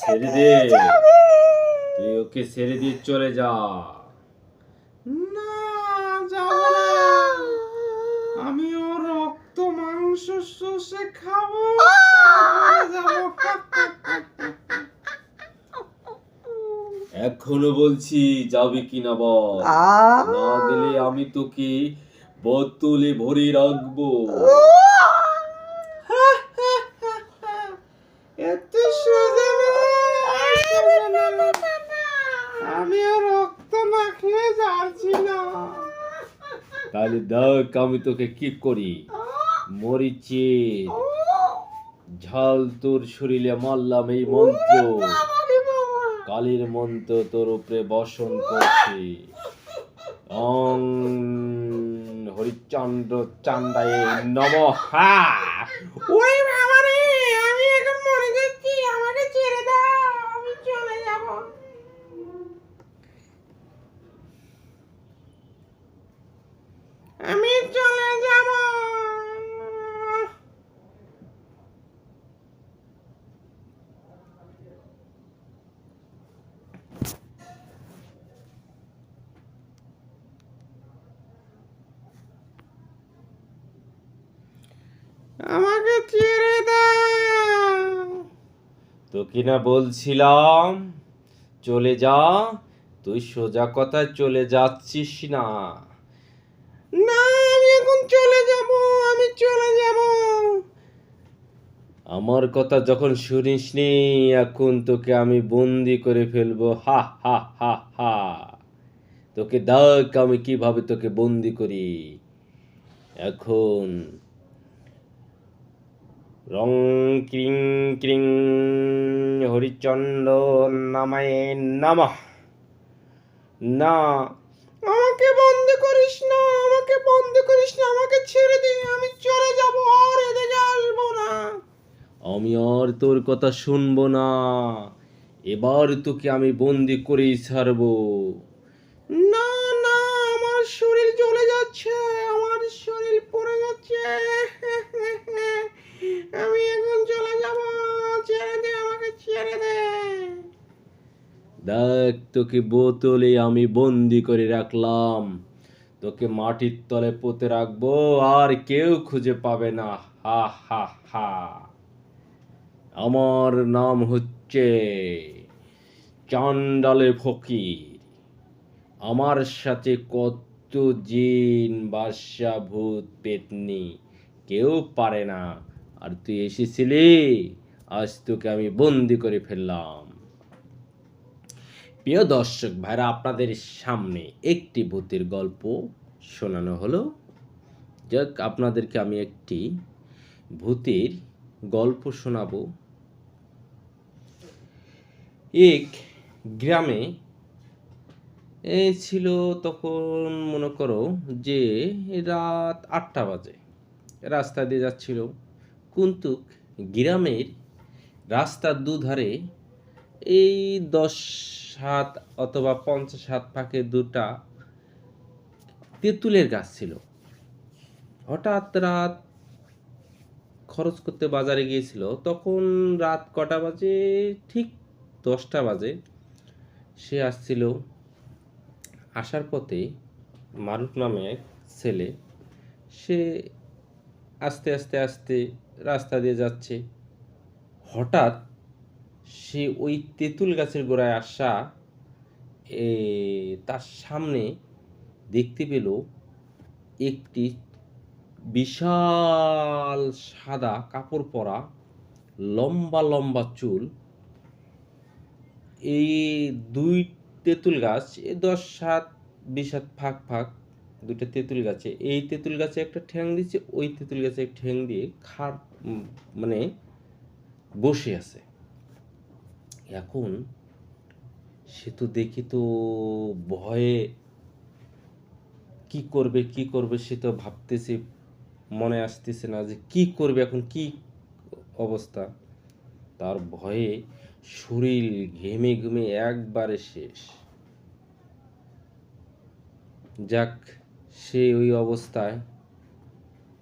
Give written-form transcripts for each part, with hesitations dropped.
ছেড়ে দে, তুই ওকে ছেড়ে দিয়ে চলে যা। না, যাব না। আমি ওর রক্ত মাংস শুষে খাবো, তারপরে যাবো। এখনো বলছি যাবি কিনা বল, না গেলে আমি তোকে বোতলে ভরে রাখবো। এত সোজা না, আমি আর রক্ত না খেয়ে যাচ্ছি না। তাহলে দেখ আমি তোকে কি করি। মরিচের ঝাল তোর শরীরে মারলাম এই মন্ত্র, কালীর মন্ত্র তোর উপরে বর্ষণ করছে। ওং হরিচন্দ্র চান্দায় নমঃ। ওই বাবা রে, আমি এখন মরে যাচ্ছি, আমাকে ছেড়ে দাও, আমি চলে যাব। আমি চলে যাব। আমাকে ছেড়ে দাও। তোকে না বলছিলাম চলে যা, তুই সোজা কথায় চলে যাচ্ছিস না। না, আমি এখন চলে যাব, আমি চলে যাব। আমার কথা যখন শুনিসনি, এখন তোকে আমি বন্দি করে ফেলবো। হা হা হা হা। তোকে দেখ আমি কিভাবে তোকে বন্দি করি। এখন রং ক্রিং ক্রিং হরিচন্দ্র নামায় নমঃ। না, আমাকে বন্দি করিস না, আমাকে বন্দি করিস না, আমাকে ছেড়ে দে, আমি চলে যাব, আর এদিকে আসবো না। আমি আর তোর কথা শুনবো না, এবার তোকে আমি বন্দি করেই ছাড়বো। না না, আমার শরীর জ্বলে যাচ্ছে, আমার শরীর পড়ে যাচ্ছে। আমি এখন চলে যাব, ছেড়ে দে, আমাকে ছেড়ে দে। দেখ তোকে বোতলে আমি বন্দি করে রাখলাম, তোকে মাটির তলে পুঁতে রাখবো, আর কেউ খুঁজে পাবে না। হা হা হা। আমার নাম হচ্ছে চান্ডালে ফকির। আমার সাথে কত জিন বাদশা ভূত পেতনি কেউ পারে না, আর তুই এসেছিলি, আজ তোকে আমি বন্দি করে ফেললাম। প্রিয় দর্শক ভাইরা, আপনাদের সামনে একটি ভূতের গল্প শোনানো হলো। যাক, আপনাদেরকে আমি একটি ভূতের গল্প শোনাবো। এক গ্রামে ছিল তখন, মনে করো যে রাত 8টা বাজে, রাস্তা দিয়ে যাচ্ছিল, কিন্তু গ্রামের রাস্তার দুধারে এই 10 হাত অথবা 50 হাত ফাঁকে দুটা তেঁতুলের গাছ ছিল। হঠাৎ রাত খরচ করতে বাজারে গিয়েছিল, তখন রাত কটা বাজে, ঠিক 10টা বাজে। সে আসছিল, আসার পথে মারুফ নামে এক ছেলে, সে আস্তে আস্তে আস্তে রাস্তা দিয়ে যাচ্ছে। হঠাৎ সে ওই তেঁতুল গাছের গোড়ায় আসা তার সামনে দেখতে পেল একটি বিশাল সাদা কাপড় পরা, লম্বা লম্বা চুল। এই দুই তেঁতুল গাছ, 10 হাত 20 হাত ফাঁক ফাঁক দুটো তেঁতুল গাছে, এই তেঁতুল গাছে একটা ঠ্যাং দিচ্ছে, ওই তেঁতুল গাছে এক ঠ্যাং দিয়ে মানে বসে আছে। এখন সে তো দেখি তো ভয়ে কি করবে কি করবে, সে তো ভাবতেছে, মনে আসতেছে না যে কি করবে, এখন কি অবস্থা। তার ভয়ে শরীর ঘেমে ঘেমে একবারে শেষ। যাক, সে ওই অবস্থায়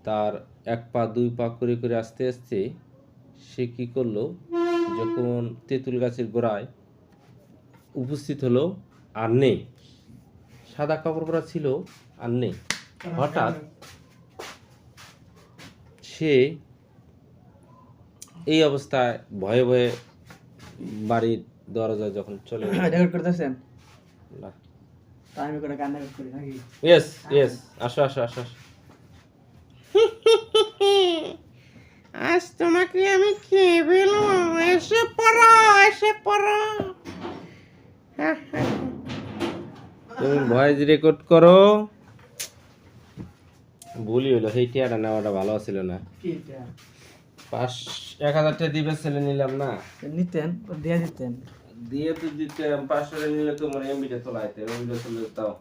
তার 1 পা 2 পা করে করে আস্তে আস্তে সে কি করলো, যখন তেঁতুল গাছের গোড়ায় উপস্থিত হলো, আর নেই, সাদা কাপড় পরা ছিল, আর নেই। হঠাৎ সে এই অবস্থায় ভয়ে ভয়ে বাড়ির দরজা যখন চলে গেল, রেকর্ড করতেছেন? না, তা আমি করে কান্না করি নাকি? ইয়েস ইয়েস, আসো আসো আসো আসো। আজ তোমাকে আমি খেয়ে ফেলবো, এসে পড়ো, এসে পড়ো। তুমি ভয়েস রেকর্ড করো। ভুলই হলো, সেই টিয়াটা নেওয়াটা ভালো ছিল না। কি এটা? 1000 টাকা দিবে, ছেলে নিলাম না, নিতেন, দিয়ে দিতেন। দিয়ে তো দিতে 500 টাকা নিলে তো মানে এমবিটা তোলাইতে, এমবিটা তুলে দাও।